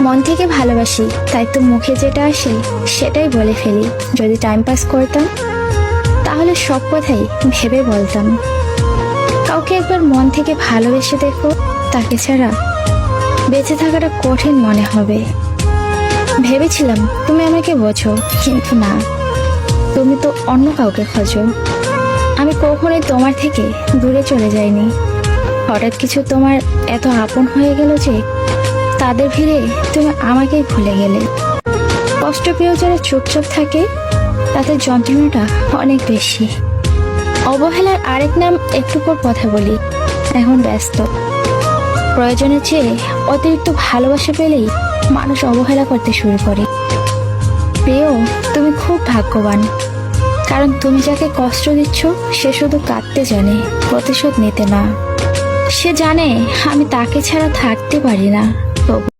মন থেকে ভালোবাসি, তাই তো মুখে যেটা আসে সেটাই বলে ফেলি। যদি টাইম পাস করতাম তাহলে সব কথাই ভেবে বলতাম। কাউকে একবার মন থেকে ভালোবেসে দেখো, তাকে ছাড়া বেঁচে থাকাটা কঠিন মনে হবে। ভেবেছিলাম তুমি আমাকে বোঝো, কিন্তু না, তুমি তো অন্য কাউকে খোঁজো। আমি কখনোই তোমার থেকে দূরে চলে যাইনি। হঠাৎ কিছু তোমার এত আপন হয়ে গেল যে তাদের ভিড়ে তুমি আমাকেই ভুলে গেলে। কষ্ট পেয়েও যারা চুপচাপ থাকে তাদের যন্ত্রণাটা অনেক বেশি। অবহেলার আরেক নাম একটু পর কথা বলি। এখন ব্যস্ত। প্রয়োজনের চেয়ে অতিরিক্ত ভালোবাসা পেলেই মানুষ অবহেলা করতে শুরু করে। প্রিয়, তুমি খুব ভাগ্যবান, কারণ তুমি যাকে কষ্ট দিচ্ছ সে শুধু কাঁদতে জানে, প্রতিশোধ নিতে না। সে জানে আমি তাকে ছাড়া থাকতে পারি না।